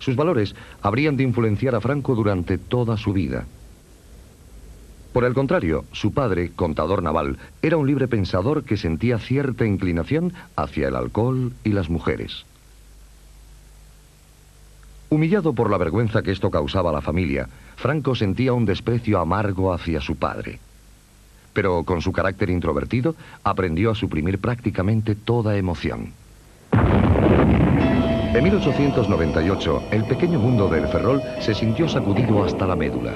Sus valores habrían de influenciar a Franco durante toda su vida. Por el contrario, su padre, contador naval, era un libre pensador que sentía cierta inclinación hacia el alcohol y las mujeres. Humillado por la vergüenza que esto causaba a la familia, Franco sentía un desprecio amargo hacia su padre. Pero con su carácter introvertido, aprendió a suprimir prácticamente toda emoción. En 1898, el pequeño mundo del Ferrol se sintió sacudido hasta la médula.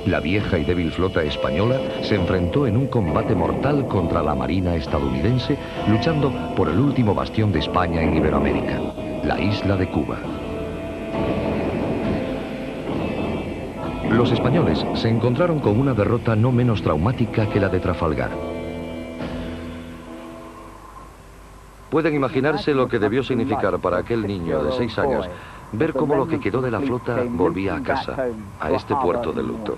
La vieja y débil flota española se enfrentó en un combate mortal contra la marina estadounidense, luchando por el último bastión de España en Iberoamérica, la isla de Cuba. Los españoles se encontraron con una derrota no menos traumática que la de Trafalgar. Pueden imaginarse lo que debió significar para aquel niño de 6 años ver cómo lo que quedó de la flota volvía a casa, a este puerto de luto.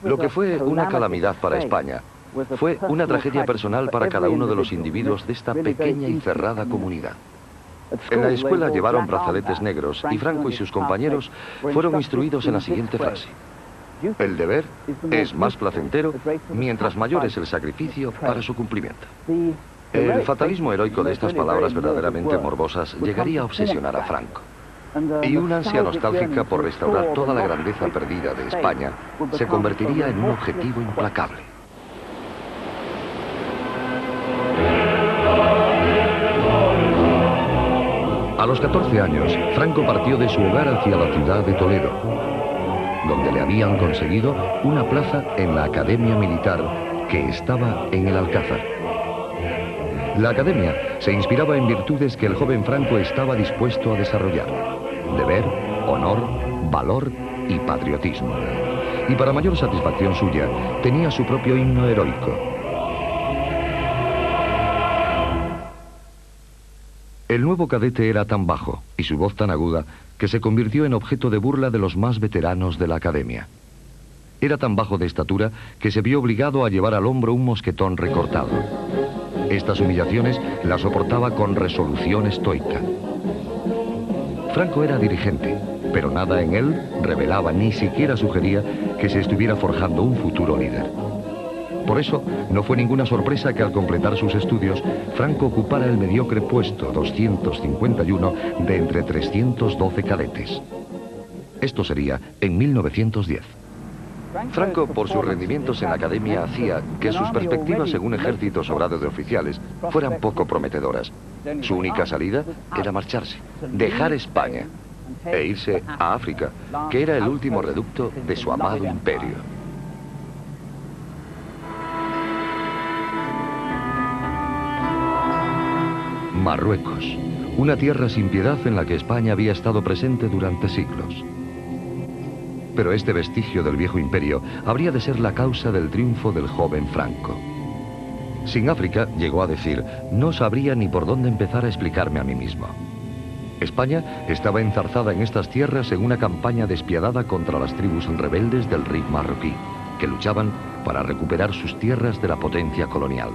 Lo que fue una calamidad para España fue una tragedia personal para cada uno de los individuos de esta pequeña y cerrada comunidad. En la escuela llevaron brazaletes negros y Franco y sus compañeros fueron instruidos en la siguiente frase: el deber es más placentero mientras mayor es el sacrificio para su cumplimiento. El fatalismo heroico de estas palabras verdaderamente morbosas llegaría a obsesionar a Franco. Y una ansia nostálgica por restaurar toda la grandeza perdida de España se convertiría en un objetivo implacable. A los 14 años, Franco partió de su hogar hacia la ciudad de Toledo, donde le habían conseguido una plaza en la Academia Militar que estaba en el Alcázar. La academia se inspiraba en virtudes que el joven Franco estaba dispuesto a desarrollar: deber, honor, valor y patriotismo. Y para mayor satisfacción suya, tenía su propio himno heroico. El nuevo cadete era tan bajo y su voz tan aguda que se convirtió en objeto de burla de los más veteranos de la academia. Era tan bajo de estatura que se vio obligado a llevar al hombro un mosquetón recortado. Estas humillaciones las soportaba con resolución estoica. Franco era dirigente, pero nada en él revelaba ni siquiera sugería que se estuviera forjando un futuro líder. Por eso, no fue ninguna sorpresa que al completar sus estudios, Franco ocupara el mediocre puesto 251 de entre 312 cadetes. Esto sería en 1910. Franco, por sus rendimientos en la academia, hacía que sus perspectivas en un ejército sobrado de oficiales fueran poco prometedoras. Su única salida era marcharse, dejar España e irse a África, que era el último reducto de su amado imperio. Marruecos, una tierra sin piedad en la que España había estado presente durante siglos. Pero este vestigio del viejo imperio habría de ser la causa del triunfo del joven Franco. Sin África, llegó a decir, no sabría ni por dónde empezar a explicarme a mí mismo. España estaba enzarzada en estas tierras en una campaña despiadada contra las tribus rebeldes del Rif marroquí, que luchaban para recuperar sus tierras de la potencia colonial.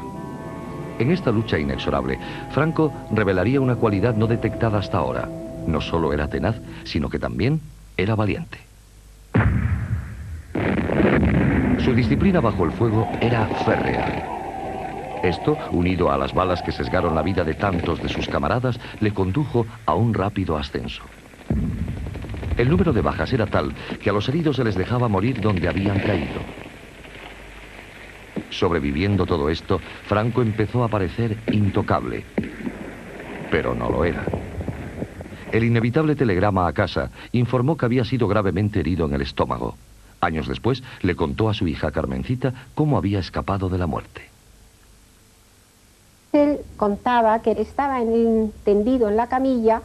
En esta lucha inexorable, Franco revelaría una cualidad no detectada hasta ahora. No solo era tenaz, sino que también era valiente. Su disciplina bajo el fuego era férrea. Esto, unido a las balas que sesgaron la vida de tantos de sus camaradas, le condujo a un rápido ascenso. El número de bajas era tal que a los heridos se les dejaba morir donde habían caído. Sobreviviendo todo esto, Franco empezó a parecer intocable, pero no lo era. El inevitable telegrama a casa informó que había sido gravemente herido en el estómago. Años después, le contó a su hija Carmencita cómo había escapado de la muerte. Él contaba que estaba tendido en la camilla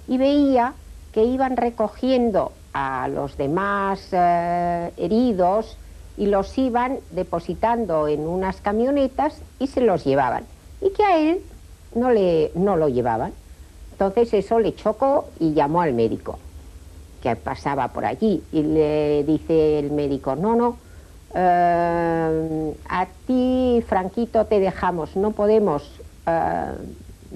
y veía que iban recogiendo a los demás heridos y los iban depositando en unas camionetas y se los llevaban. Y que a él no lo llevaban. Entonces eso le chocó y llamó al médico, que pasaba por allí. Y le dice el médico, no, a ti, Franquito, te dejamos, no podemos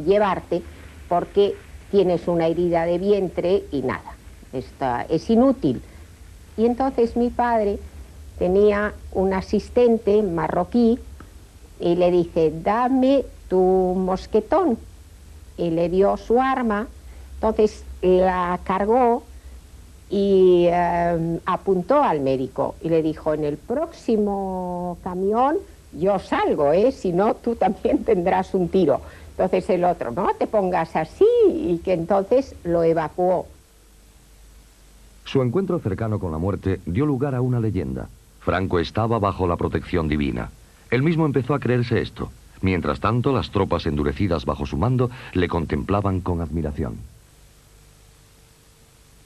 llevarte porque tienes una herida de vientre y nada. es inútil. Y entonces mi padre tenía un asistente marroquí y le dice, dame tu mosquetón. Y le dio su arma, entonces la cargó y apuntó al médico y le dijo, en el próximo camión yo salgo, si no tú también tendrás un tiro. Entonces el otro, no te pongas así, y que entonces lo evacuó. Su encuentro cercano con la muerte dio lugar a una leyenda. Franco estaba bajo la protección divina. Él mismo empezó a creerse esto. Mientras tanto, las tropas endurecidas bajo su mando le contemplaban con admiración.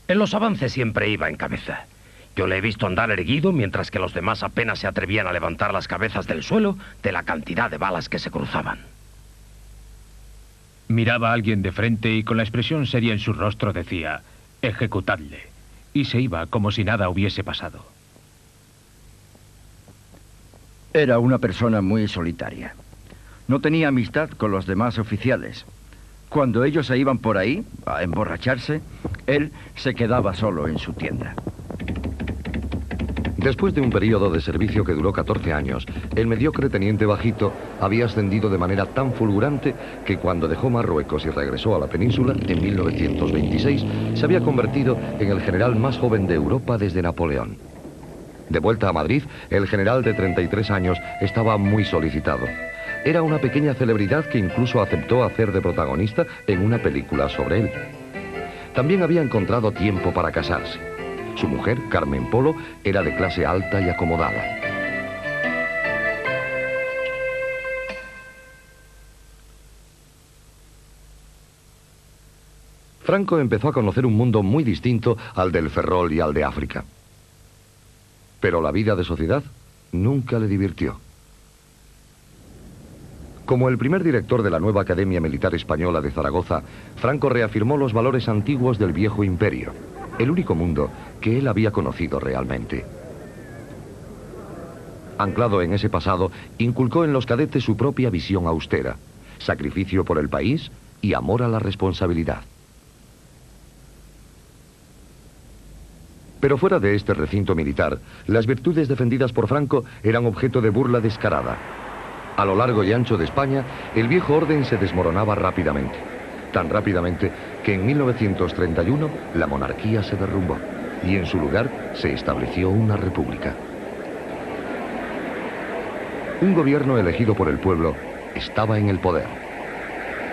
En los avances siempre iba en cabeza. Yo le he visto andar erguido mientras que los demás apenas se atrevían a levantar las cabezas del suelo de la cantidad de balas que se cruzaban. Miraba a alguien de frente y con la expresión seria en su rostro decía, ejecutadle. Y se iba como si nada hubiese pasado. Era una persona muy solitaria. No tenía amistad con los demás oficiales. Cuando ellos se iban por ahí a emborracharse, él se quedaba solo en su tienda. Después de un periodo de servicio que duró 14 años, el mediocre teniente Bajito había ascendido de manera tan fulgurante que cuando dejó Marruecos y regresó a la península en 1926, se había convertido en el general más joven de Europa desde Napoleón. De vuelta a Madrid, el general de 33 años estaba muy solicitado. Era una pequeña celebridad que incluso aceptó hacer de protagonista en una película sobre él. También había encontrado tiempo para casarse. Su mujer, Carmen Polo, era de clase alta y acomodada. Franco empezó a conocer un mundo muy distinto al del Ferrol y al de África. Pero la vida de sociedad nunca le divirtió. Como el primer director de la nueva Academia Militar Española de Zaragoza, Franco reafirmó los valores antiguos del viejo imperio, el único mundo que él había conocido realmente. Anclado en ese pasado, inculcó en los cadetes su propia visión austera, sacrificio por el país y amor a la responsabilidad. Pero fuera de este recinto militar, las virtudes defendidas por Franco eran objeto de burla descarada. A lo largo y ancho de España, el viejo orden se desmoronaba rápidamente. Tan rápidamente que en 1931 la monarquía se derrumbó y en su lugar se estableció una república. Un gobierno elegido por el pueblo estaba en el poder.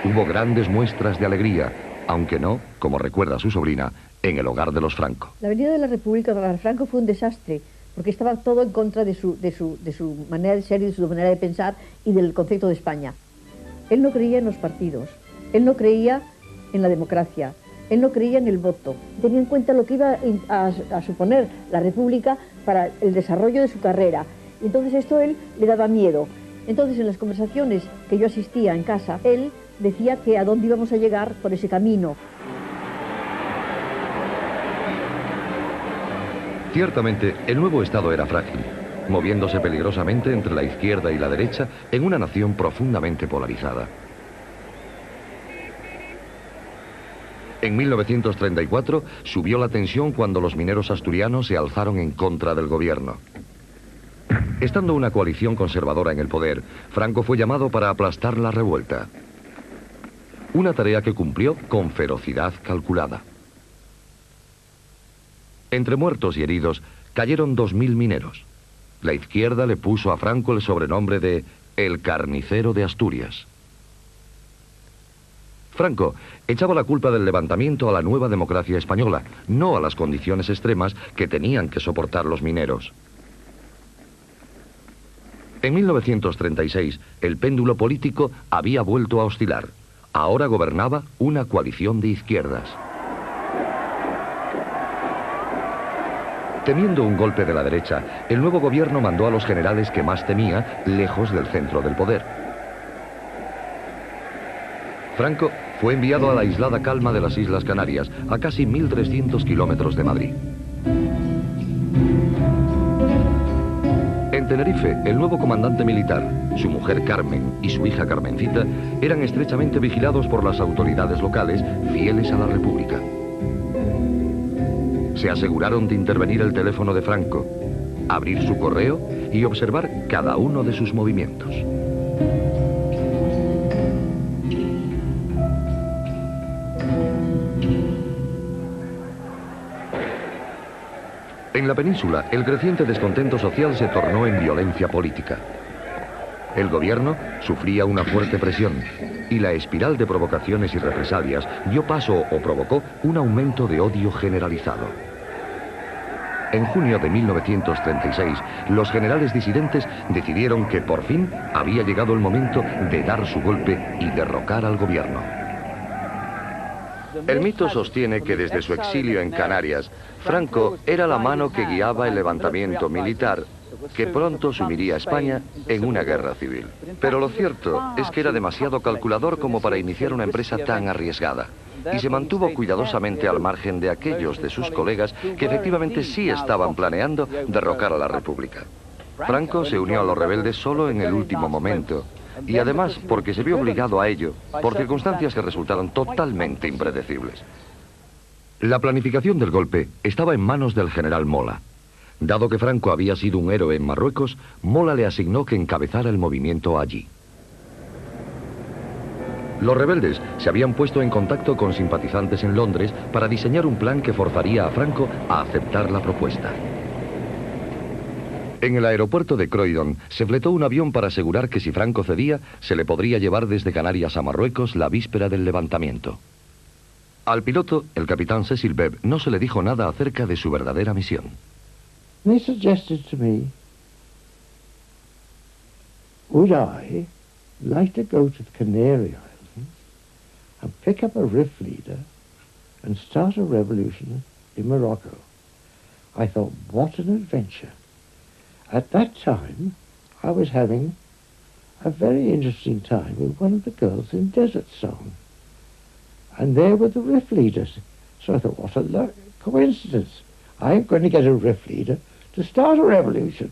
Hubo grandes muestras de alegría, aunque no, como recuerda su sobrina, en el hogar de los Franco. La venida de la República para Franco fue un desastre, porque estaba todo en contra de su manera de ser y de su manera de pensar y del concepto de España. Él no creía en los partidos, él no creía en la democracia, él no creía en el voto. Tenía en cuenta lo que iba a suponer la República para el desarrollo de su carrera. Y entonces esto a él le daba miedo. Entonces en las conversaciones que yo asistía en casa, él decía que a dónde íbamos a llegar por ese camino. Ciertamente, el nuevo Estado era frágil, moviéndose peligrosamente entre la izquierda y la derecha en una nación profundamente polarizada. En 1934 subió la tensión cuando los mineros asturianos se alzaron en contra del gobierno. Estando una coalición conservadora en el poder, Franco fue llamado para aplastar la revuelta. Una tarea que cumplió con ferocidad calculada. Entre muertos y heridos cayeron 2000 mineros. La izquierda le puso a Franco el sobrenombre de El Carnicero de Asturias. Franco echaba la culpa del levantamiento a la nueva democracia española, no a las condiciones extremas que tenían que soportar los mineros. En 1936, el péndulo político había vuelto a oscilar. Ahora gobernaba una coalición de izquierdas. Temiendo un golpe de la derecha, el nuevo gobierno mandó a los generales que más temía lejos del centro del poder. Franco fue enviado a la aislada calma de las Islas Canarias, a casi 1.300 kilómetros de Madrid. En Tenerife, el nuevo comandante militar, su mujer Carmen y su hija Carmencita eran estrechamente vigilados por las autoridades locales fieles a la República. se aseguraron de intervenir el teléfono de Franco, abrir su correo y observar cada uno de sus movimientos. En la península, el creciente descontento social se tornó en violencia política. El gobierno sufría una fuerte presión y la espiral de provocaciones y represalias dio paso o provocó un aumento de odio generalizado. En junio de 1936, los generales disidentes decidieron que por fin había llegado el momento de dar su golpe y derrocar al gobierno. El mito sostiene que desde su exilio en Canarias, Franco era la mano que guiaba el levantamiento militar que pronto sumiría a España en una guerra civil. Pero lo cierto es que era demasiado calculador como para iniciar una empresa tan arriesgada y se mantuvo cuidadosamente al margen de aquellos de sus colegas que efectivamente sí estaban planeando derrocar a la República. Franco se unió a los rebeldes solo en el último momento y además porque se vio obligado a ello por circunstancias que resultaron totalmente impredecibles. La planificación del golpe estaba en manos del general Mola. Dado que Franco había sido un héroe en Marruecos, Mola le asignó que encabezara el movimiento allí. Los rebeldes se habían puesto en contacto con simpatizantes en Londres para diseñar un plan que forzaría a Franco a aceptar la propuesta. En el aeropuerto de Croydon se fletó un avión para asegurar que si Franco cedía, se le podría llevar desde Canarias a Marruecos la víspera del levantamiento. Al piloto, el capitán Cecil Bebb, no se le dijo nada acerca de su verdadera misión. They suggested to me, would I like to go to the Canary Islands and pick up a riff leader and start a revolution in Morocco? I thought, what an adventure. At that time, I was having a very interesting time with one of the girls in Desert Song. And there were the riff leaders. So I thought, what a coincidence. I'm going to get a riff leader to start a revolution.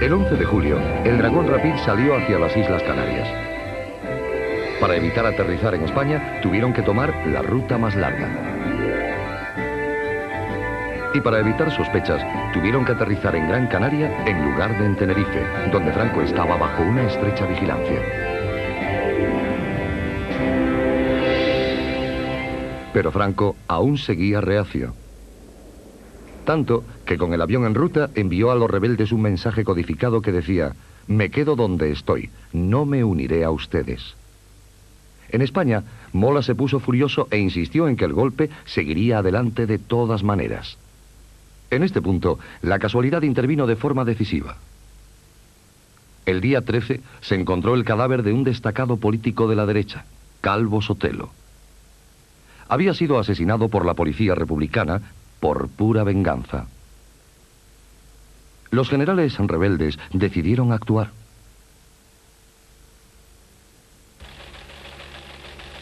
El 11 de julio, el Dragón Rapid salió hacia las Islas Canarias. Para evitar aterrizar en España, tuvieron que tomar la ruta más larga. Y para evitar sospechas, tuvieron que aterrizar en Gran Canaria en lugar de en Tenerife, donde Franco estaba bajo una estrecha vigilancia. Pero Franco aún seguía reacio. Tanto que con el avión en ruta envió a los rebeldes un mensaje codificado que decía: «Me quedo donde estoy, no me uniré a ustedes». En España, Mola se puso furioso e insistió en que el golpe seguiría adelante de todas maneras. En este punto, la casualidad intervino de forma decisiva. El día 13 se encontró el cadáver de un destacado político de la derecha, Calvo Sotelo. Había sido asesinado por la policía republicana por pura venganza. Los generales rebeldes decidieron actuar.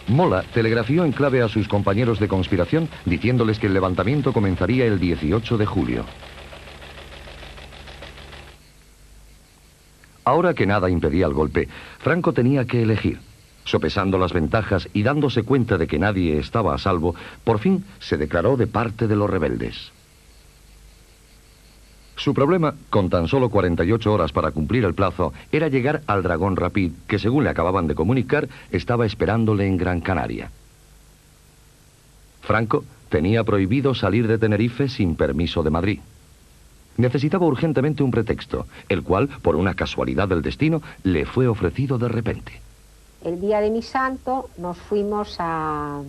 Mola telegrafió en clave a sus compañeros de conspiración diciéndoles que el levantamiento comenzaría el 18 de julio. Ahora que nada impedía el golpe, Franco tenía que elegir. Sopesando las ventajas y dándose cuenta de que nadie estaba a salvo, por fin se declaró de parte de los rebeldes. Su problema, con tan solo 48 horas para cumplir el plazo, era llegar al Dragón Rapid, que según le acababan de comunicar, estaba esperándole en Gran Canaria. Franco tenía prohibido salir de Tenerife sin permiso de Madrid. Necesitaba urgentemente un pretexto, el cual, por una casualidad del destino, le fue ofrecido de repente. El día de mi santo nos fuimos a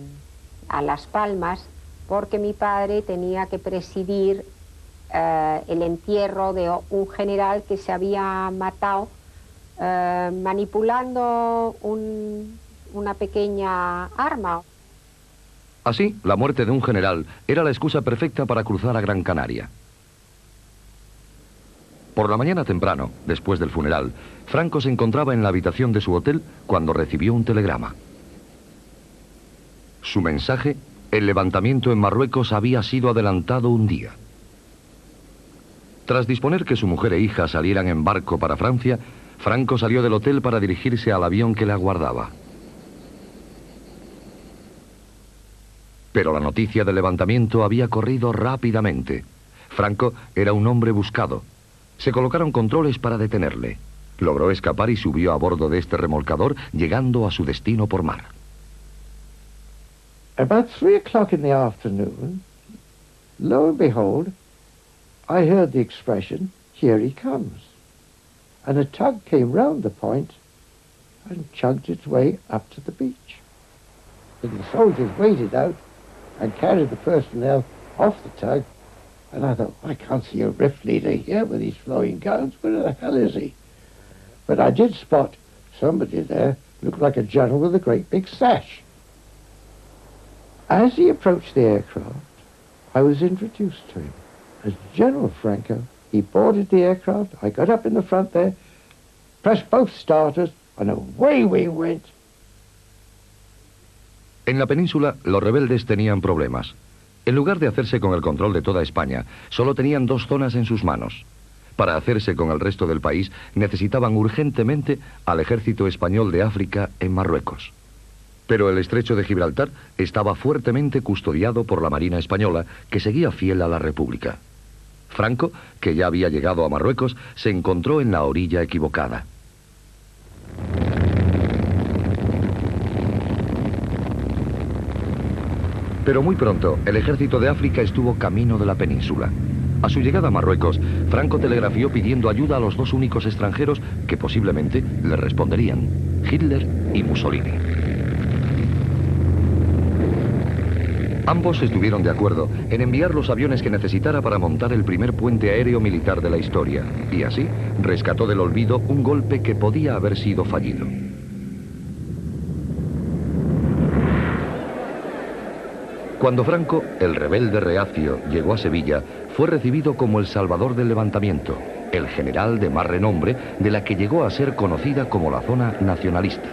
Las Palmas porque mi padre tenía que presidir el entierro de un general que se había matado manipulando una pequeña arma. Así, la muerte de un general era la excusa perfecta para cruzar a Gran Canaria. Por la mañana temprano, después del funeral, Franco se encontraba en la habitación de su hotel cuando recibió un telegrama. Su mensaje: el levantamiento en Marruecos había sido adelantado un día. Tras disponer que su mujer e hija salieran en barco para Francia, Franco salió del hotel para dirigirse al avión que le aguardaba. Pero la noticia del levantamiento había corrido rápidamente. Franco era un hombre buscado. Se colocaron controles para detenerle. Logró escapar y subió a bordo de este remolcador, llegando a su destino por mar. About 3 o'clock in the afternoon, lo and behold, I heard the expression, "Here he comes." And a tug came round the point and chugged its way up to the beach. And the soldiers waded out and carried the personnel off the tug. And I thought, I can't see a rift leader here with these flowing gowns. Where the hell is he? But I did spot somebody there, looked like a general with a great big sash. As he approached the aircraft, I was introduced to him as General Franco. He boarded the aircraft, I got up in the front there, pressed both starters, and away we went. En la península, los rebeldes tenían problemas. En lugar de hacerse con el control de toda España, solo tenían 2 zonas en sus manos. Para hacerse con el resto del país, necesitaban urgentemente al ejército español de África en Marruecos. Pero el estrecho de Gibraltar estaba fuertemente custodiado por la Marina española, que seguía fiel a la República. Franco, que ya había llegado a Marruecos, se encontró en la orilla equivocada. Pero muy pronto, el ejército de África estuvo camino de la península. A su llegada a Marruecos, Franco telegrafió pidiendo ayuda a los 2 únicos extranjeros que posiblemente le responderían: Hitler y Mussolini. Ambos estuvieron de acuerdo en enviar los aviones que necesitara para montar el primer puente aéreo militar de la historia, y así rescató del olvido un golpe que podía haber sido fallido. Cuando Franco, el rebelde reacio, llegó a Sevilla, fue recibido como el salvador del levantamiento, el general de más renombre de la que llegó a ser conocida como la zona nacionalista.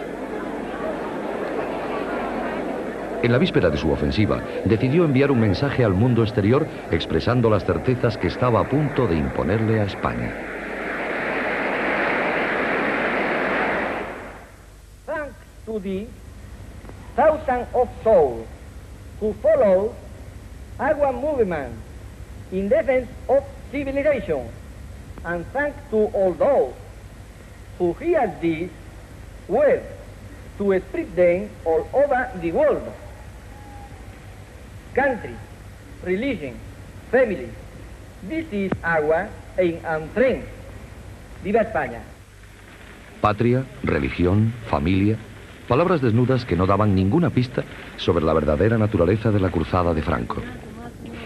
En la víspera de su ofensiva, decidió enviar un mensaje al mundo exterior expresando las certezas que estaba a punto de imponerle a España. Thanks to the thousands of souls who follow our movement in defense of civilization, and thanks to all those who hear these words to spread them all over the world. Country, religion, family, this is our aim and strength. ¡Viva España! Patria, religión, familia, palabras desnudas que no daban ninguna pista sobre la verdadera naturaleza de la cruzada de Franco.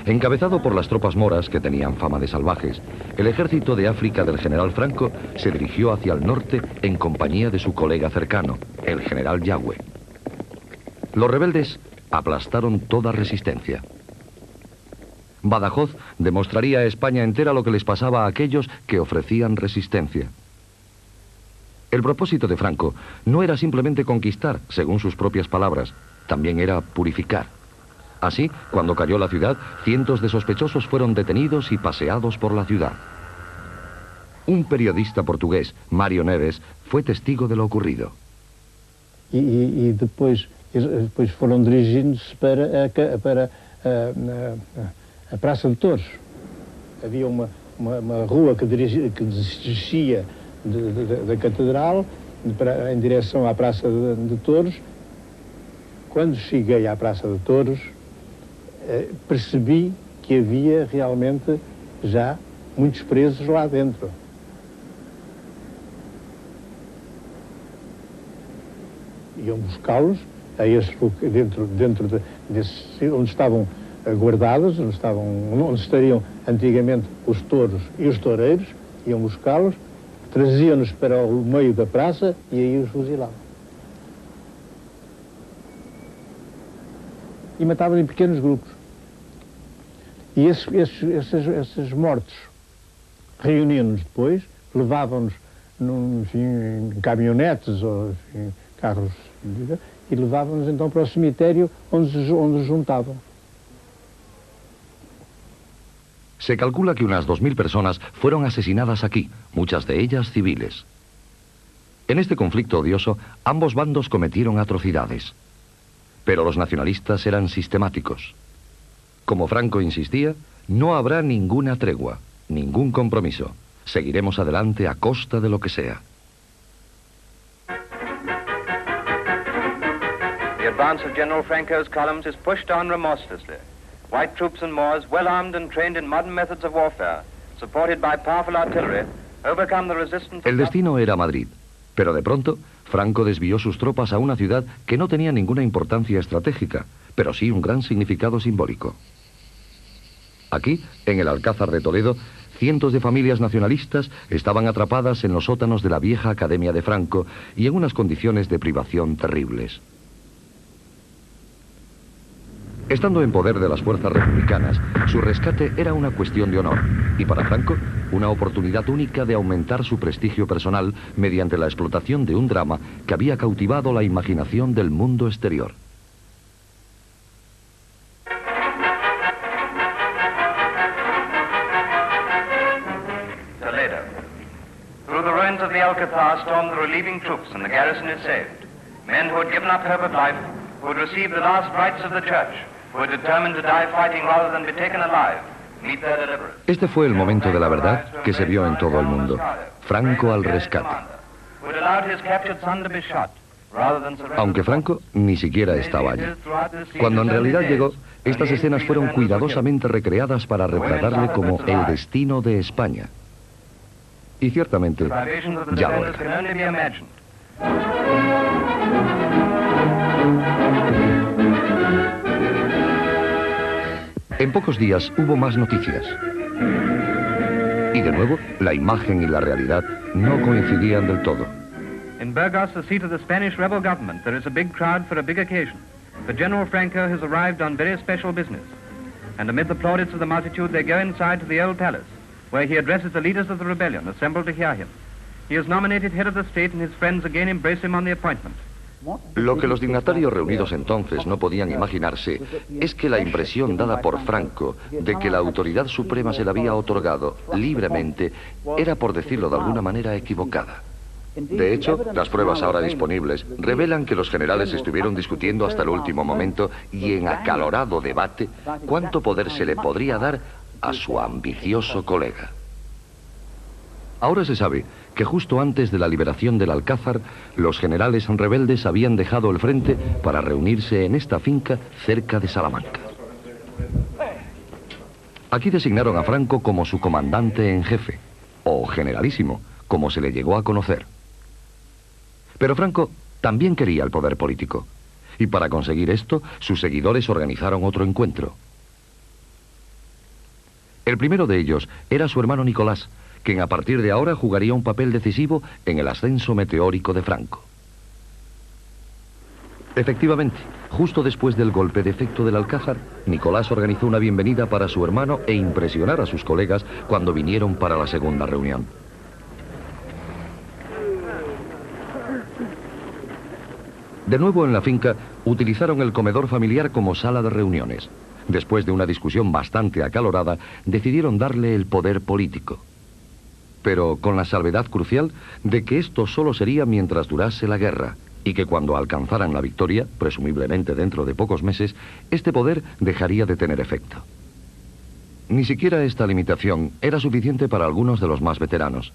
Encabezado por las tropas moras, que tenían fama de salvajes, el ejército de África del general Franco se dirigió hacia el norte en compañía de su colega cercano, el general Yagüe. Los rebeldes aplastaron toda resistencia. Badajoz demostraría a España entera lo que les pasaba a aquellos que ofrecían resistencia. El propósito de Franco no era simplemente conquistar, según sus propias palabras, también era purificar. Así, cuando cayó la ciudad, cientos de sospechosos fueron detenidos y paseados por la ciudad. Un periodista portugués, Mário Neves, fue testigo de lo ocurrido. E depois foram dirigindo-se para a Praça de Touros. Havia uma rua que descia da Catedral em direção à Praça de Touros. Quando cheguei à Praça de Touros, percebi que havia realmente já muitos presos lá dentro. Iam buscá-los a dentro desse, onde estavam guardados, onde estariam antigamente os touros e os toureiros, iam buscá-los, traziam-nos para o meio da praça e aí os fuzilavam. E matavam em pequenos grupos. E esses mortos reuniam-nos depois, levavam-nos em caminhonetes ou em carros, e levavam-nos então para o cemitério onde os juntavam. Se calcula que unas 2000 personas fueron asesinadas aquí, muchas de ellas civiles. En este conflicto odioso, ambos bandos cometieron atrocidades. Pero los nacionalistas eran sistemáticos. Como Franco insistía, no habrá ninguna tregua, ningún compromiso. Seguiremos adelante a costa de lo que sea. The advance of General Franco's columns is pushed on remorselessly. White troops and Moors, well armed and trained in modern methods of warfare, supported by powerful artillery, overcome the resistance. El destino era Madrid, pero de pronto Franco desvió sus tropas a una ciudad que no tenía ninguna importancia estratégica, pero sí un gran significado simbólico. Aquí, en el Alcázar de Toledo, cientos de familias nacionalistas estaban atrapadas en los sótanos de la vieja Academia de Franco y en unas condiciones de privación terribles. Estando en poder de las fuerzas republicanas, su rescate era una cuestión de honor y para Franco, una oportunidad única de aumentar su prestigio personal mediante la explotación de un drama que había cautivado la imaginación del mundo exterior. Toledo. Through the ruins of the Alcazar stormed the relieving troops and the garrison is saved. Men who had given up hope of life, who had received the last rites of the church, who were determined to die fighting rather than be taken alive, meet their deliverance. Este fue el momento de la verdad que se vio en todo el mundo. Franco al rescate. Aunque Franco ni siquiera estaba allí. Cuando en realidad llegó, estas escenas fueron cuidadosamente recreadas para retratarle como el destino de España. Y ciertamente, ya lo era. En pocos días hubo más noticias. Y de nuevo, la imagen y la realidad no coincidían del todo. In Burgos, the seat of the Spanish rebel government, there is a big crowd for a big occasion. For General Franco has arrived on very special business. And amid the plaudits of the multitude, they go inside to the old palace, where he addresses the leaders of the rebellion, assembled to hear him. He is nominated head of the state, and his friends again embrace him on the appointment. Lo que los dignatarios reunidos entonces no podían imaginarse es que la impresión dada por Franco de que la autoridad suprema se la había otorgado libremente era, por decirlo de alguna manera, equivocada. De hecho, las pruebas ahora disponibles revelan que los generales estuvieron discutiendo hasta el último momento y en acalorado debate cuánto poder se le podría dar a su ambicioso colega. Ahora se sabe que justo antes de la liberación del Alcázar, los generales rebeldes habían dejado el frente para reunirse en esta finca cerca de Salamanca. Aquí designaron a Franco como su comandante en jefe, o generalísimo, como se le llegó a conocer. Pero Franco también quería el poder político, y para conseguir esto, sus seguidores organizaron otro encuentro. El primero de ellos era su hermano Nicolás, quien a partir de ahora jugaría un papel decisivo en el ascenso meteórico de Franco. Efectivamente, justo después del golpe de efecto del Alcázar, Nicolás organizó una bienvenida para su hermano e impresionar a sus colegas cuando vinieron para la segunda reunión. De nuevo en la finca, utilizaron el comedor familiar como sala de reuniones. Después de una discusión bastante acalorada, decidieron darle el poder político. Pero con la salvedad crucial de que esto solo sería mientras durase la guerra, y que cuando alcanzaran la victoria, presumiblemente dentro de pocos meses, este poder dejaría de tener efecto. Ni siquiera esta limitación era suficiente para algunos de los más veteranos.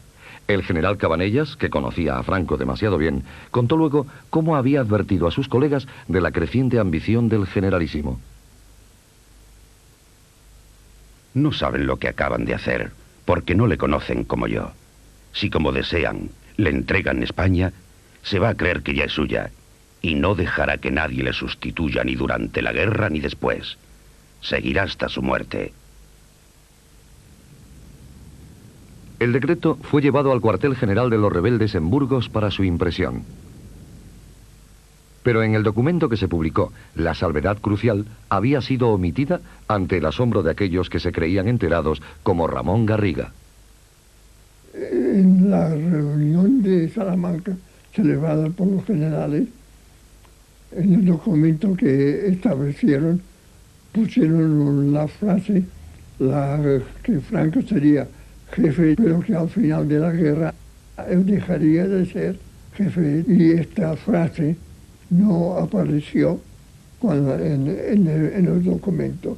El general Cabanellas, que conocía a Franco demasiado bien, contó luego cómo había advertido a sus colegas de la creciente ambición del generalísimo. No saben lo que acaban de hacer, porque no le conocen como yo. Si como desean, le entregan España, se va a creer que ya es suya, y no dejará que nadie le sustituya ni durante la guerra ni después. Seguirá hasta su muerte. El decreto fue llevado al cuartel general de los rebeldes en Burgos para su impresión. Pero en el documento que se publicó, la salvedad crucial había sido omitida ante el asombro de aquellos que se creían enterados, como Ramón Garriga. En la reunión de Salamanca, celebrada por los generales, en el documento que establecieron, pusieron la frase que Franco sería jefe, pero que al final de la guerra él dejaría de ser jefe. Y esta frase no apareció en el documento.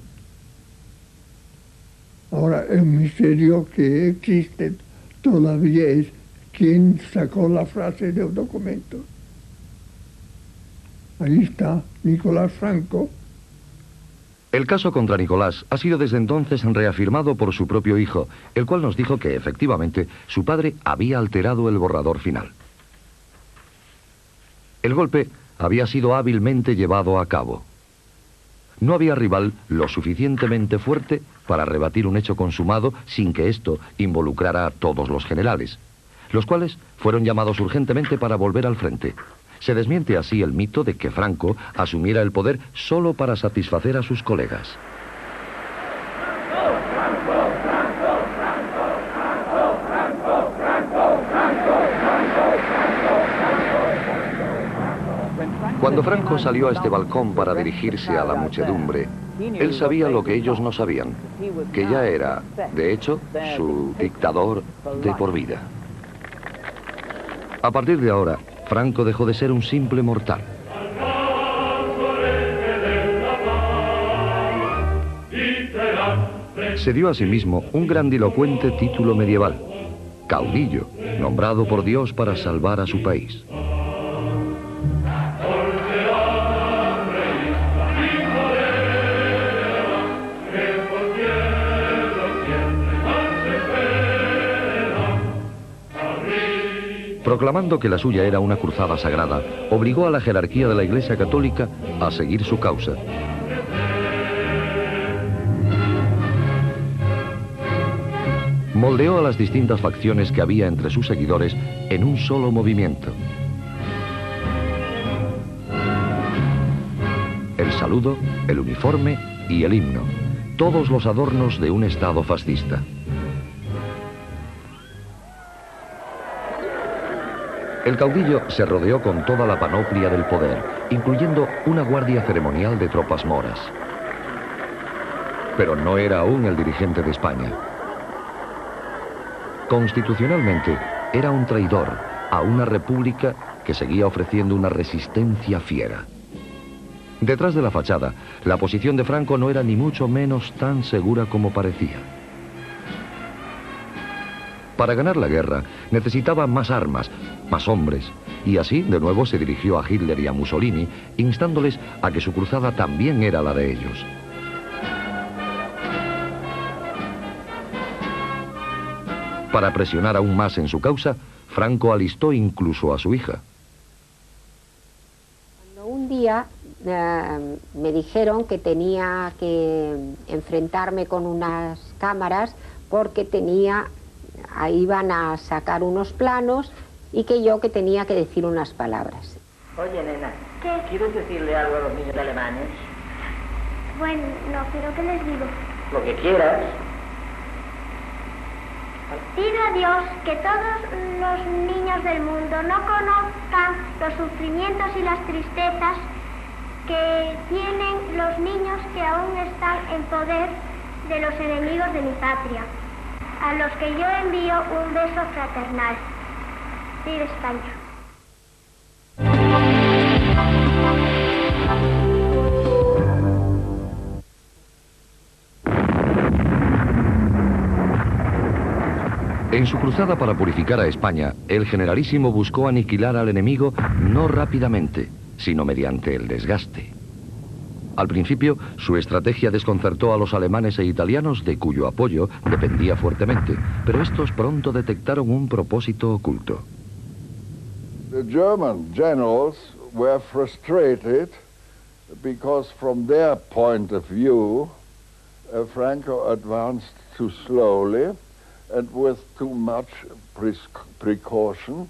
Ahora, el misterio que existe todavía es quién sacó la frase del documento. Ahí está, Nicolás Franco. El caso contra Nicolás ha sido desde entonces reafirmado por su propio hijo, el cual nos dijo que efectivamente su padre había alterado el borrador final. El golpe había sido hábilmente llevado a cabo. No había rival lo suficientemente fuerte para rebatir un hecho consumado sin que esto involucrara a todos los generales, los cuales fueron llamados urgentemente para volver al frente. Se desmiente así el mito de que Franco asumiera el poder solo para satisfacer a sus colegas. Cuando Franco salió a este balcón para dirigirse a la muchedumbre, él sabía lo que ellos no sabían, que ya era, de hecho, su dictador de por vida. A partir de ahora, Franco dejó de ser un simple mortal. Se dio a sí mismo un grandilocuente título medieval, caudillo, nombrado por Dios para salvar a su país. Proclamando que la suya era una cruzada sagrada, obligó a la jerarquía de la Iglesia Católica a seguir su causa. Moldeó a las distintas facciones que había entre sus seguidores en un solo movimiento. El saludo, el uniforme y el himno, todos los adornos de un Estado fascista. El caudillo se rodeó con toda la panoplia del poder, incluyendo una guardia ceremonial de tropas moras. Pero no era aún el dirigente de España. Constitucionalmente, era un traidor a una república que seguía ofreciendo una resistencia fiera. Detrás de la fachada, la posición de Franco no era ni mucho menos tan segura como parecía. Para ganar la guerra, necesitaba más armas, más hombres, y así de nuevo se dirigió a Hitler y a Mussolini, instándoles a que su cruzada también era la de ellos. Para presionar aún más en su causa, Franco alistó incluso a su hija. Cuando un día me dijeron que tenía que enfrentarme con unas cámaras porque iban a sacar unos planos y que tenía que decir unas palabras. Oye, nena, ¿qué? ¿Quieres decirle algo a los niños alemanes? Bueno, no, pero ¿qué les digo? Lo que quieras. Pido a Dios que todos los niños del mundo no conozcan los sufrimientos y las tristezas que tienen los niños que aún están en poder de los enemigos de mi patria, a los que yo envío un beso fraternal. ¡Viva España! En su cruzada para purificar a España, el generalísimo buscó aniquilar al enemigo no rápidamente, sino mediante el desgaste. Al principio, su estrategia desconcertó a los alemanes e italianos, de cuyo apoyo dependía fuertemente, pero estos pronto detectaron un propósito oculto. The German generals were frustrated because from their point of view, Franco advanced too slowly and with too much precaution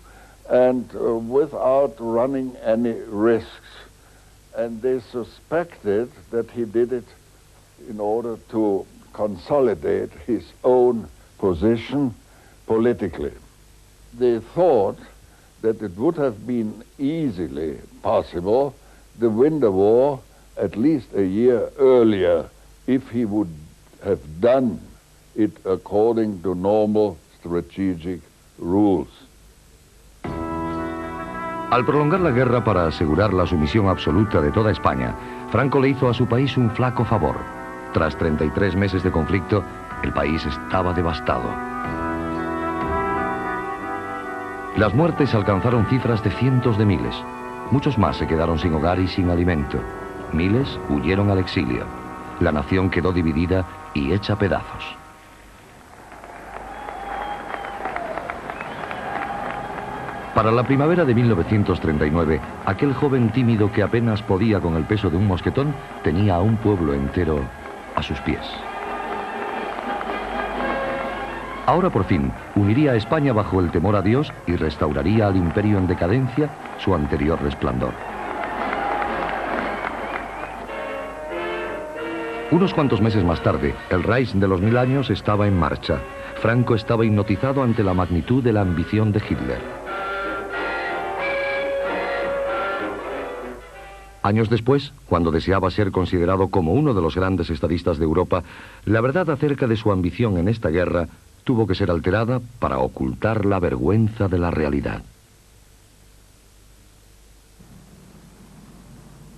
and without running any risks. And they suspected that he did it in order to consolidate his own position politically. They thought that it would have been easily possible to win the war at least a year earlier if he would have done it according to normal strategic rules. Al prolongar la guerra para asegurar la sumisión absoluta de toda España, Franco le hizo a su país un flaco favor. Tras 33 meses de conflicto, el país estaba devastado. Las muertes alcanzaron cifras de cientos de miles. Muchos más se quedaron sin hogar y sin alimento. Miles huyeron al exilio. La nación quedó dividida y hecha pedazos. Para la primavera de 1939, aquel joven tímido que apenas podía con el peso de un mosquetón tenía a un pueblo entero a sus pies. Ahora por fin uniría a España bajo el temor a Dios y restauraría al imperio en decadencia su anterior resplandor. Unos cuantos meses más tarde, el Reich de los 1000 años estaba en marcha. Franco estaba hipnotizado ante la magnitud de la ambición de Hitler. Años después, cuando deseaba ser considerado como uno de los grandes estadistas de Europa, la verdad acerca de su ambición en esta guerra tuvo que ser alterada para ocultar la vergüenza de la realidad.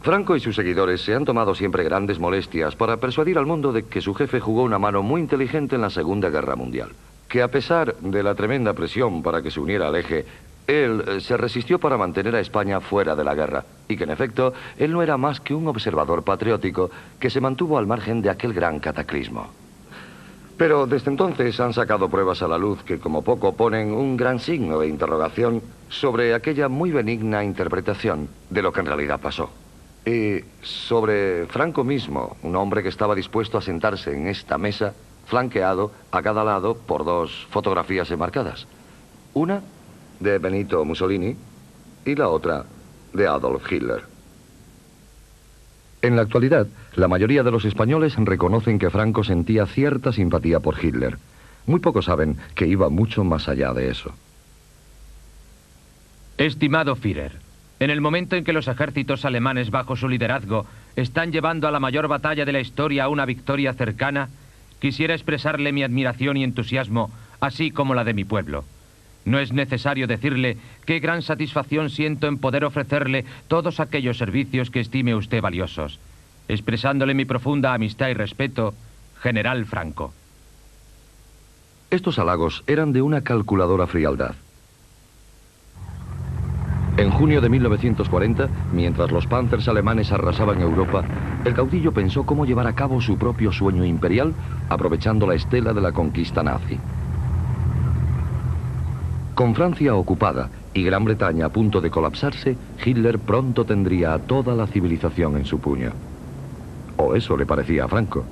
Franco y sus seguidores se han tomado siempre grandes molestias para persuadir al mundo de que su jefe jugó una mano muy inteligente en la Segunda Guerra Mundial, que a pesar de la tremenda presión para que se uniera al eje, él se resistió para mantener a España fuera de la guerra, y que en efecto él no era más que un observador patriótico que se mantuvo al margen de aquel gran cataclismo. Pero desde entonces han sacado pruebas a la luz que como poco ponen un gran signo de interrogación sobre aquella muy benigna interpretación de lo que en realidad pasó. Y sobre Franco mismo, un hombre que estaba dispuesto a sentarse en esta mesa, flanqueado a cada lado por dos fotografías enmarcadas. Una de Benito Mussolini y la otra de Adolf Hitler. En la actualidad, la mayoría de los españoles reconocen que Franco sentía cierta simpatía por Hitler. Muy pocos saben que iba mucho más allá de eso. Estimado Führer, en el momento en que los ejércitos alemanes bajo su liderazgo están llevando a la mayor batalla de la historia a una victoria cercana, quisiera expresarle mi admiración y entusiasmo, así como la de mi pueblo. No es necesario decirle qué gran satisfacción siento en poder ofrecerle todos aquellos servicios que estime usted valiosos, expresándole mi profunda amistad y respeto, General Franco. Estos halagos eran de una calculadora frialdad. En junio de 1940, mientras los Panzers alemanes arrasaban Europa, el caudillo pensó cómo llevar a cabo su propio sueño imperial, aprovechando la estela de la conquista nazi. Con Francia ocupada y Gran Bretaña a punto de colapsarse, Hitler pronto tendría a toda la civilización en su puño. O eso le parecía a Franco.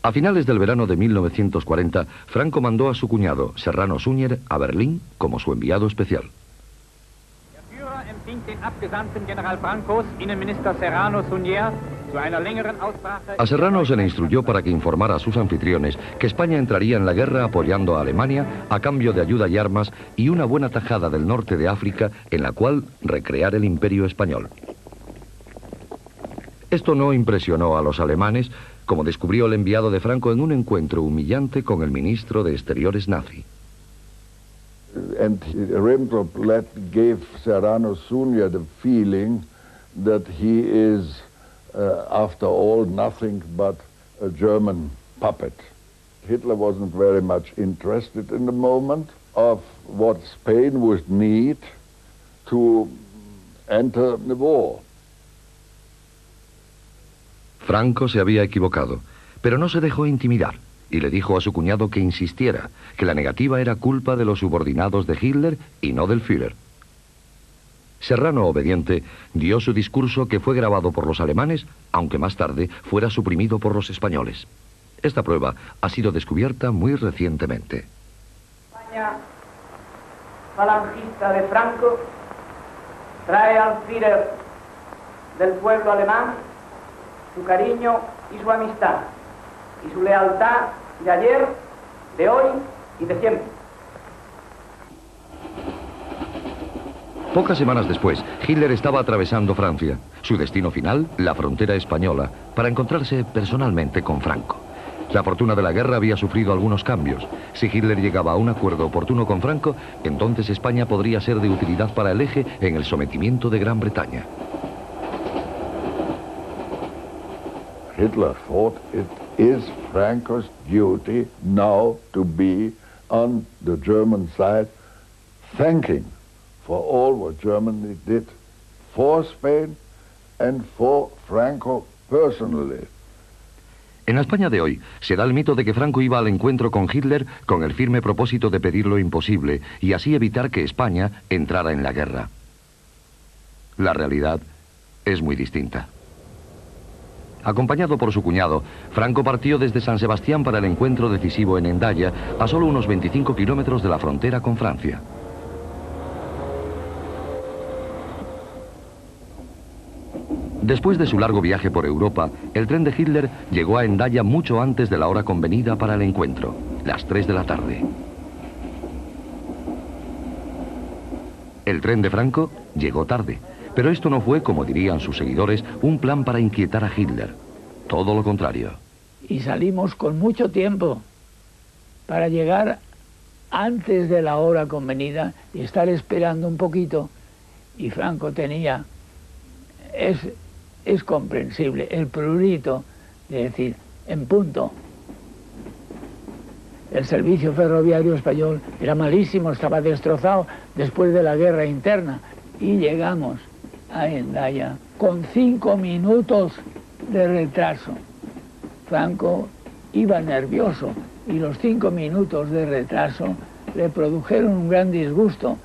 A finales del verano de 1940, Franco mandó a su cuñado, Serrano Suñer, a Berlín como su enviado especial. Der Führer empfing den abgesandten General Francos, Innenminister Serrano Suñer, zu einer längeren Aussprache. A Serrano se le instruyó para que informara a sus anfitriones que España entraría en la guerra apoyando a Alemania a cambio de ayuda y armas y una buena tajada del norte de África en la cual recrear el imperio español. Esto no impresionó a los alemanes, como descubrió el enviado de Franco en un encuentro humillante con el ministro de Exteriores nazi. And Ribbentrop gave Serrano Suñer the feeling that he is, after all, nothing but a German puppet. Hitler wasn't very much interested in the moment of what Spain would need to enter the war. Franco se había equivocado, pero no se dejó intimidar y le dijo a su cuñado que insistiera, que la negativa era culpa de los subordinados de Hitler y no del Führer. Serrano, obediente, dio su discurso que fue grabado por los alemanes, aunque más tarde fuera suprimido por los españoles. Esta prueba ha sido descubierta muy recientemente. España falangista de Franco trae al Führer del pueblo alemán su cariño y su amistad, y su lealtad de ayer, de hoy y de siempre. Pocas semanas después, Hitler estaba atravesando Francia. Su destino final, la frontera española, para encontrarse personalmente con Franco. La fortuna de la guerra había sufrido algunos cambios. Si Hitler llegaba a un acuerdo oportuno con Franco, entonces España podría ser de utilidad para el eje en el sometimiento de Gran Bretaña. Hitler thought it is Franco's duty now to be on the German side, thanking for all what Germany did for Spain and for Franco personally. En la España de hoy se da el mito de que Franco iba al encuentro con Hitler con el firme propósito de pedir lo imposible y así evitar que España entrara en la guerra. La realidad es muy distinta. Acompañado por su cuñado, Franco partió desde San Sebastián para el encuentro decisivo en Hendaya, a solo unos 25 kilómetros de la frontera con Francia. Después de su largo viaje por Europa, el tren de Hitler llegó a Hendaya mucho antes de la hora convenida para el encuentro, las 3 de la tarde. El tren de Franco llegó tarde, pero esto no fue, como dirían sus seguidores, un plan para inquietar a Hitler. Todo lo contrario. Y salimos con mucho tiempo para llegar antes de la hora convenida y estar esperando un poquito. Y Franco tenía... Es comprensible el prurito de decir, en punto. El servicio ferroviario español era malísimo, estaba destrozado después de la guerra interna. Y llegamos a Hendaya con 5 minutos de retraso. Franco iba nervioso y los 5 minutos de retraso le produjeron un gran disgusto.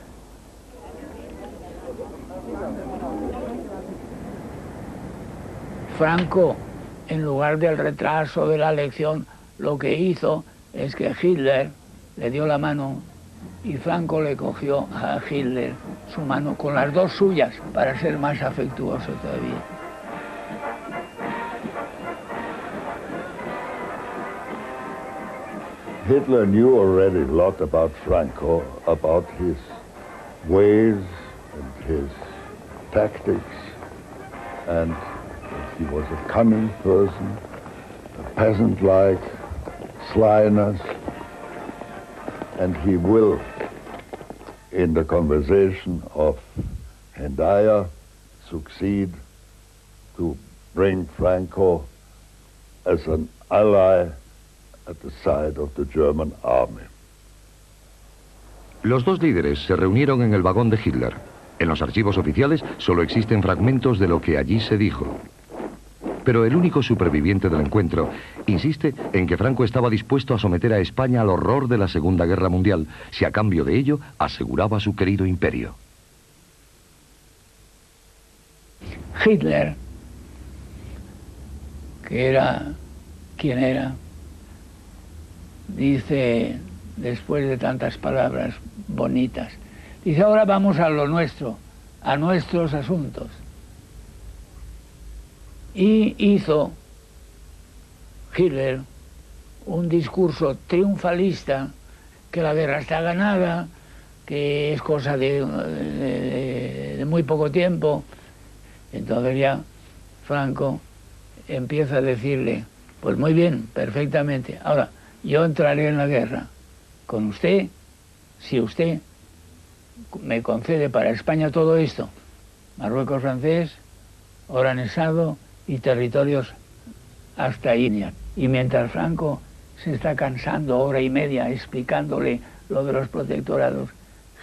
Franco, en lugar del retraso de la elección, lo que hizo es que Hitler le dio la mano y Franco le cogió a Hitler su mano con las dos suyas para ser más afectuoso todavía. Hitler knew already a lot about Franco, about his ways and his tactics, and he was a cunning person, a peasant-like, slyness, and he will, in the conversation of Hendaya, succeed to bring Franco as an ally at the side of the German army. Los dos líderes se reunieron en el vagón de Hitler. En los archivos oficiales solo existen fragmentos de lo que allí se dijo. Pero el único superviviente del encuentro insiste en que Franco estaba dispuesto a someter a España al horror de la Segunda Guerra Mundial, si a cambio de ello aseguraba su querido imperio. Hitler, que era quien era, dice, después de tantas palabras bonitas, dice, ahora vamos a lo nuestro, a nuestros asuntos. Y hizo Hitler un discurso triunfalista, que la guerra está ganada, que es cosa de muy poco tiempo. Entonces ya Franco empieza a decirle, pues muy bien, perfectamente, ahora yo entraré en la guerra con usted, si usted me concede para España todo esto, Marruecos francés, Oranjado y territorios hasta Inia. Y mientras Franco se está cansando hora y media explicándole lo de los protectorados,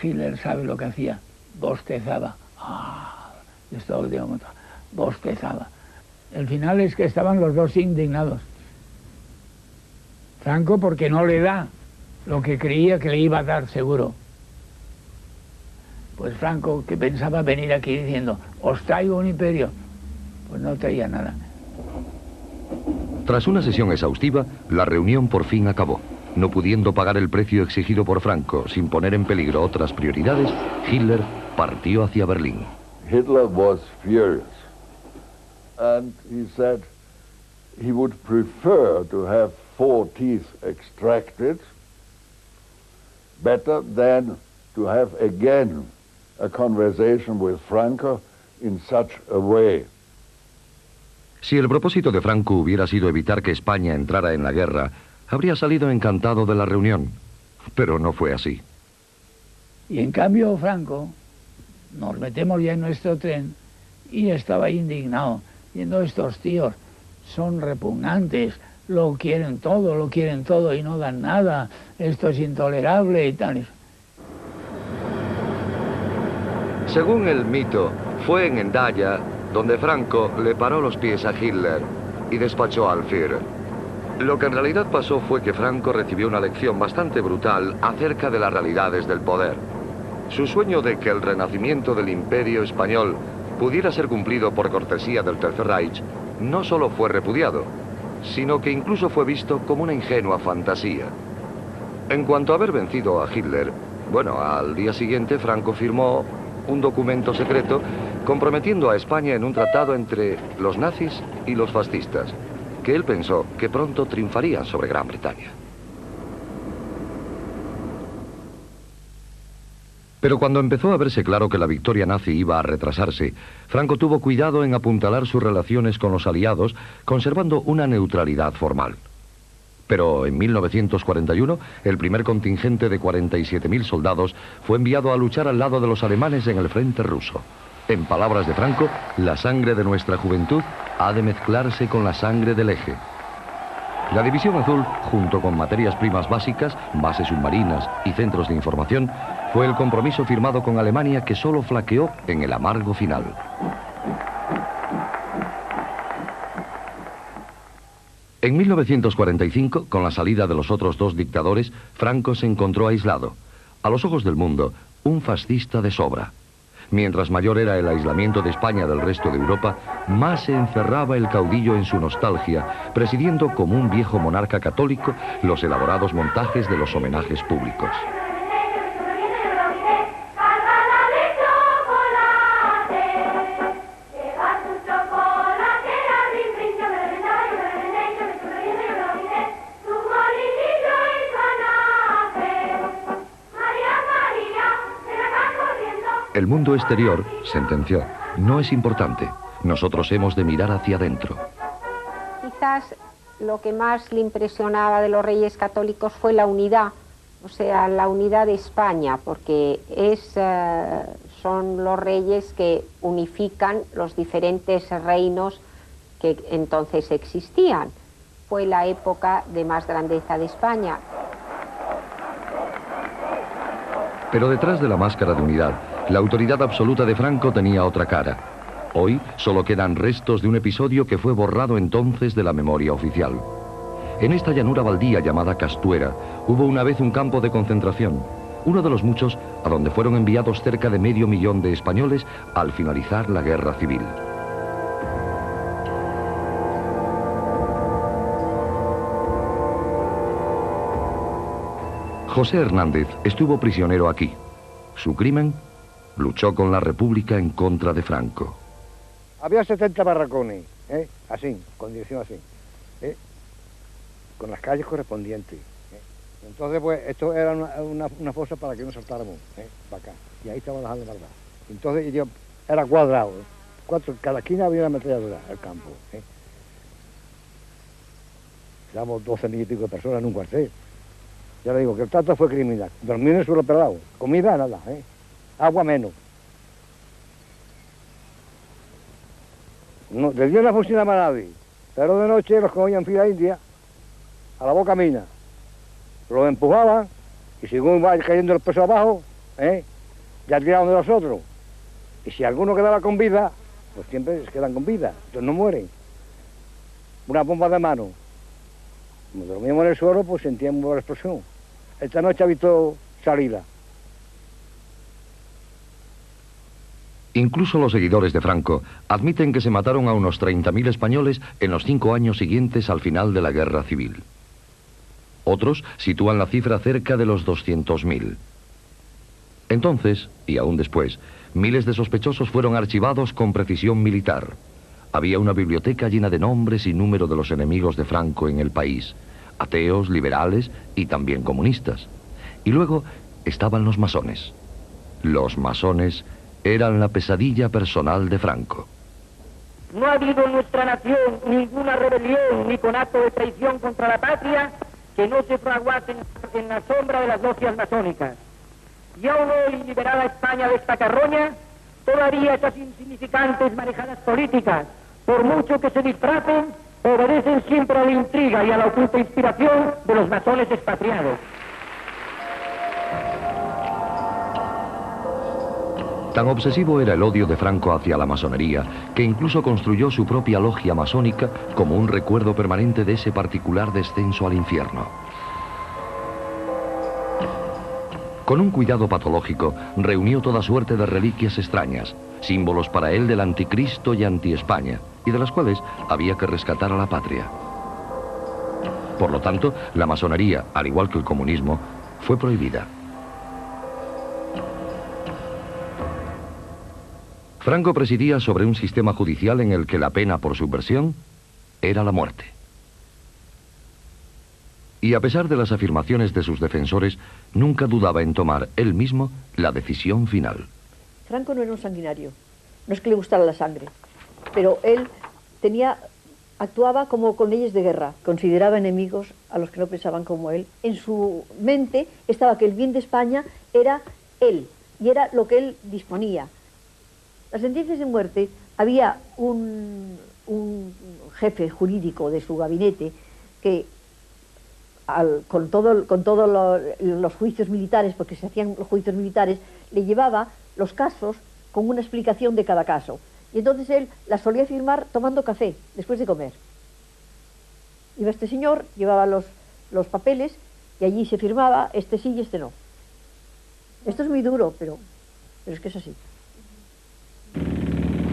Hitler sabe lo que hacía, bostezaba. Esto último momento, bostezaba. El final es que estaban los dos indignados. Franco porque no le da lo que creía que le iba a dar seguro. Pues Franco, que pensaba venir aquí diciendo, os traigo un imperio, pues no traía nada. Tras una sesión exhaustiva, la reunión por fin acabó. No pudiendo pagar el precio exigido por Franco sin poner en peligro otras prioridades, Hitler partió hacia Berlín. Hitler was furious, and he said he would prefer to have 4 teeth extracted better than to have again a conversation with Franco in such a way. Si el propósito de Franco hubiera sido evitar que España entrara en la guerra, habría salido encantado de la reunión. Pero no fue así. Y en cambio Franco, nos metemos ya en nuestro tren y estaba indignado, viendo estos tíos, son repugnantes, lo quieren todo y no dan nada, esto es intolerable y tal. Según el mito, fue en Hendaya donde Franco le paró los pies a Hitler y despachó al Führer. Lo que en realidad pasó fue que Franco recibió una lección bastante brutal acerca de las realidades del poder. Su sueño de que el renacimiento del Imperio español pudiera ser cumplido por cortesía del Tercer Reich no solo fue repudiado, sino que incluso fue visto como una ingenua fantasía. En cuanto a haber vencido a Hitler, bueno, al día siguiente Franco firmó un documento secreto comprometiendo a España en un tratado entre los nazis y los fascistas, que él pensó que pronto triunfarían sobre Gran Bretaña. Pero cuando empezó a verse claro que la victoria nazi iba a retrasarse, Franco tuvo cuidado en apuntalar sus relaciones con los aliados, conservando una neutralidad formal. Pero en 1941, el primer contingente de 47.000 soldados fue enviado a luchar al lado de los alemanes en el frente ruso. En palabras de Franco, la sangre de nuestra juventud ha de mezclarse con la sangre del eje. La División Azul, junto con materias primas básicas, bases submarinas y centros de información, fue el compromiso firmado con Alemania que solo flaqueó en el amargo final. En 1945, con la salida de los otros dos dictadores, Franco se encontró aislado. A los ojos del mundo, un fascista de sobra. Mientras mayor era el aislamiento de España del resto de Europa, más se encerraba el caudillo en su nostalgia, presidiendo como un viejo monarca católico los elaborados montajes de los homenajes públicos. El mundo exterior, sentenció, no es importante. Nosotros hemos de mirar hacia adentro. Quizás lo que más le impresionaba de los reyes católicos fue la unidad, o sea, la unidad de España, porque son los reyes que unifican los diferentes reinos que entonces existían. Fue la época de más grandeza de España. Pero detrás de la máscara de unidad, la autoridad absoluta de Franco tenía otra cara. Hoy solo quedan restos de un episodio que fue borrado entonces de la memoria oficial. En esta llanura baldía llamada Castuera, hubo una vez un campo de concentración, uno de los muchos a donde fueron enviados cerca de 500.000 de españoles al finalizar la guerra civil. José Hernández estuvo prisionero aquí. Su crimen: luchó con la República en contra de Franco. Había 70 barracones, así, con dirección así, con las calles correspondientes. Entonces, pues, esto era una fosa para que no saltáramos, para acá. Y ahí estaban dejando verdad. Entonces, era cuadrado, cada esquina había una ametralladora, el campo. Éramos 12.000 y pico de personas en un cuartel. Ya le digo que el trato fue criminal. Dormir en el suelo pelado, comida nada, agua menos. No, de día no funcionaba nadie, pero de noche los cogían fila india a la boca mina, los empujaban y según va cayendo el peso abajo, ya tiraban de los otros. Y si alguno quedaba con vida, pues siempre se quedan con vida, entonces no mueren. Una bomba de mano. Como dormíamos en el suelo, pues sentíamos la explosión. Esta noche ha visto salida. Incluso los seguidores de Franco admiten que se mataron a unos 30.000 españoles en los 5 años siguientes al final de la guerra civil. Otros sitúan la cifra cerca de los 200.000. Entonces, y aún después, miles de sospechosos fueron archivados con precisión militar. Había una biblioteca llena de nombres y número de los enemigos de Franco en el país, ateos, liberales y también comunistas. Y luego estaban los masones. Los masones eran la pesadilla personal de Franco. No ha habido en nuestra nación ninguna rebelión ni conato de traición contra la patria que no se fraguase en la sombra de las logias masónicas. Y aún hoy, liberada España de esta carroña, todavía esas insignificantes manejadas políticas, por mucho que se disfracen, obedecen siempre a la intriga y a la oculta inspiración de los masones expatriados. Tan obsesivo era el odio de Franco hacia la masonería, que incluso construyó su propia logia masónica como un recuerdo permanente de ese particular descenso al infierno. Con un cuidado patológico, reunió toda suerte de reliquias extrañas, símbolos para él del anticristo y anti-España, y de las cuales había que rescatar a la patria. Por lo tanto, la masonería, al igual que el comunismo, fue prohibida. Franco presidía sobre un sistema judicial en el que la pena por subversión era la muerte. Y a pesar de las afirmaciones de sus defensores, nunca dudaba en tomar él mismo la decisión final. Franco no era un sanguinario, no es que le gustara la sangre, pero él actuaba como con leyes de guerra, consideraba enemigos a los que no pensaban como él. En su mente estaba que el bien de España era él, y era lo que él disponía. Las sentencias de muerte, había un jefe jurídico de su gabinete que con todos los juicios militares, porque se hacían los juicios militares, le llevaba los casos con una explicación de cada caso. Y entonces él las solía firmar tomando café, después de comer. Iba este señor, llevaba los papeles, y allí se firmaba, este sí y este no. Esto es muy duro, pero es que es así.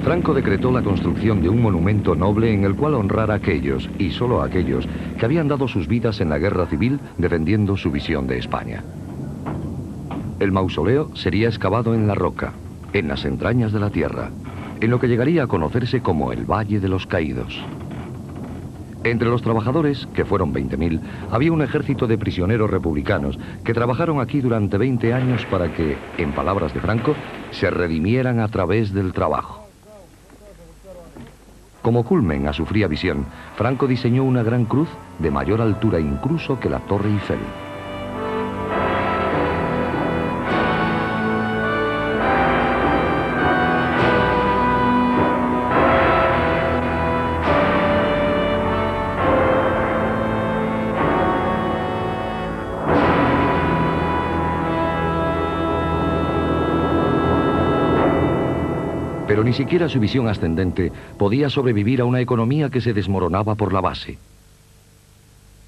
Franco decretó la construcción de un monumento noble en el cual honrar a aquellos, y solo a aquellos, que habían dado sus vidas en la guerra civil defendiendo su visión de España. El mausoleo sería excavado en la roca, en las entrañas de la tierra, en lo que llegaría a conocerse como el Valle de los Caídos. Entre los trabajadores, que fueron 20.000, había un ejército de prisioneros republicanos que trabajaron aquí durante 20 años para que, en palabras de Franco, se redimieran a través del trabajo. Como culmen a su fría visión, Franco diseñó una gran cruz de mayor altura incluso que la Torre Eiffel. Pero ni siquiera su visión ascendente podía sobrevivir a una economía que se desmoronaba por la base.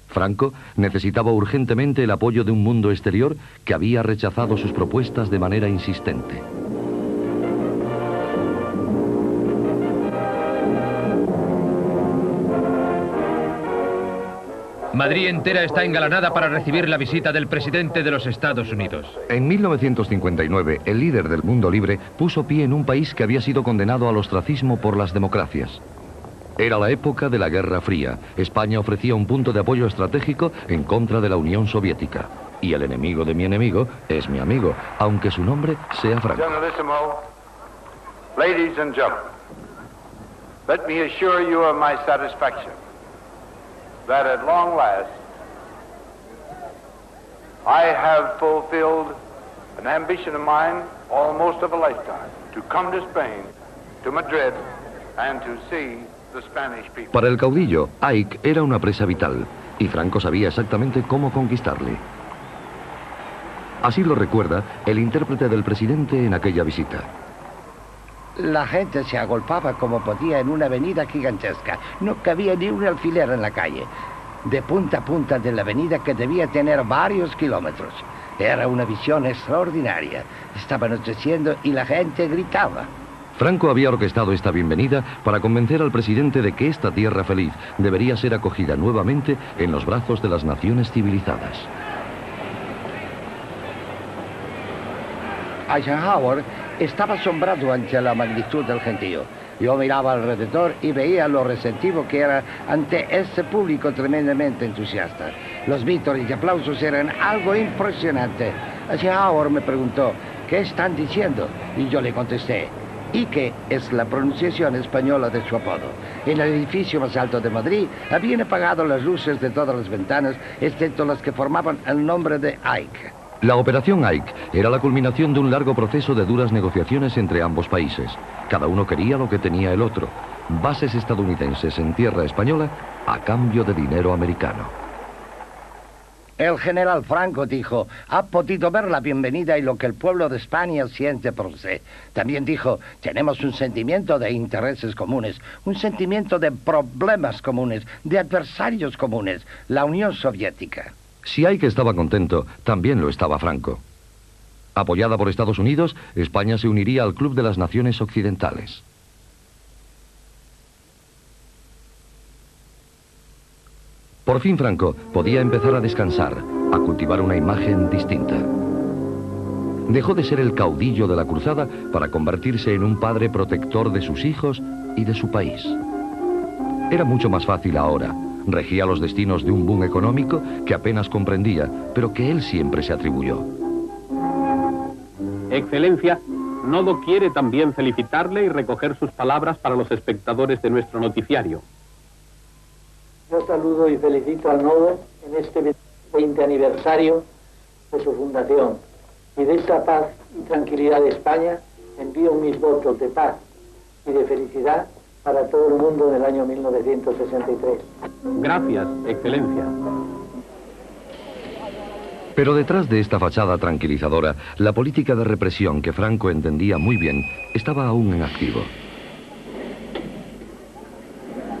Franco necesitaba urgentemente el apoyo de un mundo exterior que había rechazado sus propuestas de manera insistente. Madrid entera está engalanada para recibir la visita del presidente de los Estados Unidos. En 1959, el líder del mundo libre puso pie en un país que había sido condenado al ostracismo por las democracias. Era la época de la Guerra Fría. España ofrecía un punto de apoyo estratégico en contra de la Unión Soviética. Y el enemigo de mi enemigo es mi amigo, aunque su nombre sea Franco. Generalissimo, ladies and gentlemen, let me assure you of my satisfaction that at long last I have fulfilled an ambition of mine almost of a lifetime, to come to Spain, to Madrid, and to see the Spanish people. Para el caudillo, Ike era una presa vital, y Franco sabía exactamente cómo conquistarle. Así lo recuerda el intérprete del presidente en aquella visita. La gente se agolpaba como podía en una avenida gigantesca. No cabía ni un alfiler en la calle. De punta a punta de la avenida, que debía tener varios kilómetros. Era una visión extraordinaria. Estaba anocheciendo y la gente gritaba. Franco había orquestado esta bienvenida para convencer al presidente de que esta tierra feliz debería ser acogida nuevamente en los brazos de las naciones civilizadas. Eisenhower estaba asombrado ante la magnitud del gentío. Yo miraba alrededor y veía lo receptivo que era ante ese público tremendamente entusiasta. Los vítores y aplausos eran algo impresionante. Eisenhower me preguntó, ¿qué están diciendo? Y yo le contesté, Ike es la pronunciación española de su apodo. En el edificio más alto de Madrid habían apagado las luces de todas las ventanas, excepto las que formaban el nombre de Ike. La Operación Ike era la culminación de un largo proceso de duras negociaciones entre ambos países. Cada uno quería lo que tenía el otro. Bases estadounidenses en tierra española a cambio de dinero americano. El general Franco dijo, ha podido ver la bienvenida y lo que el pueblo de España siente por usted. También dijo, tenemos un sentimiento de intereses comunes, un sentimiento de problemas comunes, de adversarios comunes, la Unión Soviética. Si Ike estaba contento, también lo estaba Franco. Apoyada por Estados Unidos, España se uniría al Club de las Naciones Occidentales. Por fin Franco podía empezar a descansar, a cultivar una imagen distinta. Dejó de ser el caudillo de la cruzada para convertirse en un padre protector de sus hijos y de su país. Era mucho más fácil ahora. Regía los destinos de un boom económico que apenas comprendía, pero que él siempre se atribuyó. Excelencia, Nodo quiere también felicitarle y recoger sus palabras para los espectadores de nuestro noticiario. Yo saludo y felicito al Nodo en este 20 aniversario de su fundación. Y de esta paz y tranquilidad de España envío mis votos de paz y de felicidad para todo el mundo del año 1963. Gracias, Excelencia. Pero detrás de esta fachada tranquilizadora, la política de represión que Franco entendía muy bien estaba aún en activo.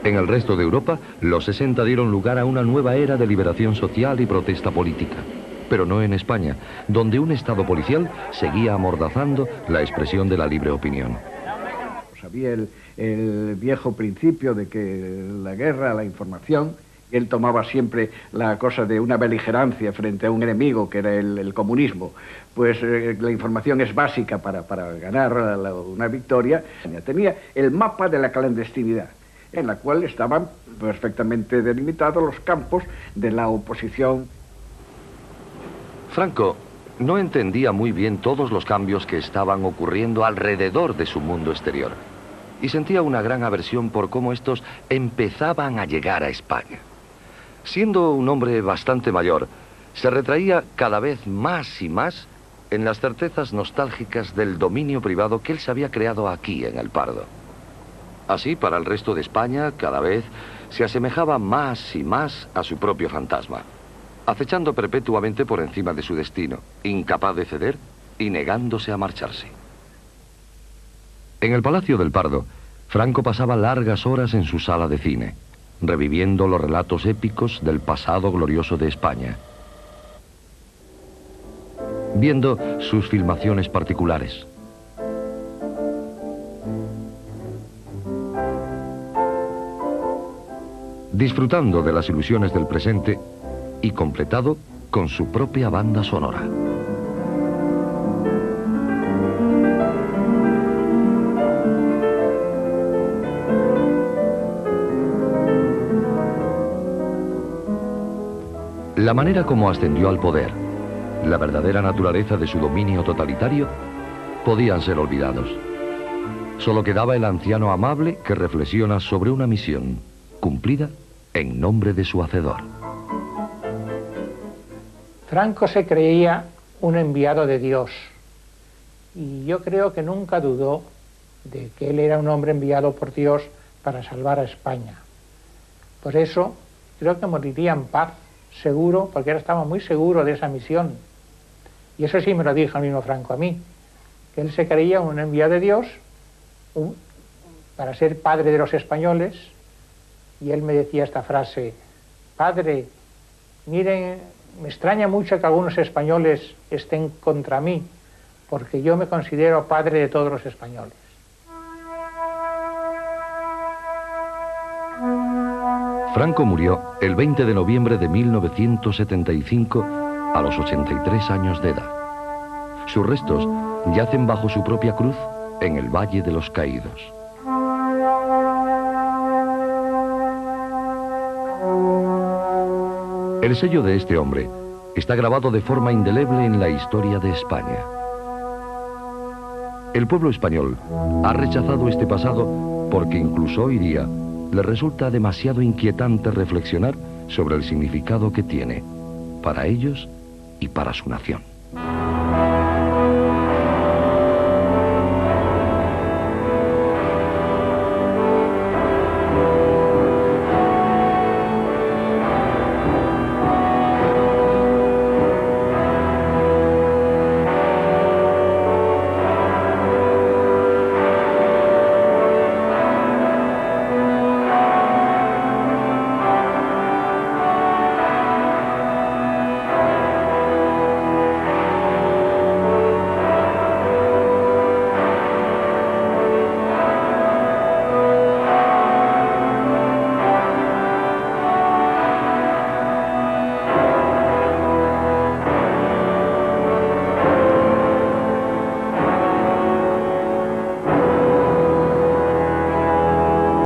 En el resto de Europa, los 60 dieron lugar a una nueva era de liberación social y protesta política. Pero no en España, donde un Estado policial seguía amordazando la expresión de la libre opinión. Pues había el viejo principio de que la guerra, la información, él tomaba siempre la cosa de una beligerancia frente a un enemigo que era el comunismo. Pues la información es básica para ganar una victoria. Tenía el mapa de la clandestinidad, en la cual estaban perfectamente delimitados los campos de la oposición. Franco no entendía muy bien todos los cambios que estaban ocurriendo alrededor de su mundo exterior y sentía una gran aversión por cómo estos empezaban a llegar a España. Siendo un hombre bastante mayor, se retraía cada vez más y más en las certezas nostálgicas del dominio privado que él se había creado aquí en el Pardo. Así, para el resto de España, cada vez se asemejaba más y más a su propio fantasma, acechando perpetuamente por encima de su destino, incapaz de ceder y negándose a marcharse. En el Palacio del Pardo, Franco pasaba largas horas en su sala de cine, reviviendo los relatos épicos del pasado glorioso de España, viendo sus filmaciones particulares, disfrutando de las ilusiones del presente y completado con su propia banda sonora. La manera como ascendió al poder, la verdadera naturaleza de su dominio totalitario, podían ser olvidados. Solo quedaba el anciano amable que reflexiona sobre una misión cumplida en nombre de su hacedor. Franco se creía un enviado de Dios y yo creo que nunca dudó de que él era un hombre enviado por Dios para salvar a España. Por eso creo que moriría en paz, seguro, porque él estaba muy seguro de esa misión. Y eso sí me lo dijo el mismo Franco a mí, que él se creía un enviado de Dios para ser padre de los españoles, y él me decía esta frase: padre, miren, me extraña mucho que algunos españoles estén contra mí, porque yo me considero padre de todos los españoles. Franco murió el 20 de noviembre de 1975 a los 83 años de edad. Sus restos yacen bajo su propia cruz en el Valle de los Caídos. El sello de este hombre está grabado de forma indeleble en la historia de España. El pueblo español ha rechazado este pasado porque incluso hoy día le resulta demasiado inquietante reflexionar sobre el significado que tiene para ellos y para su nación.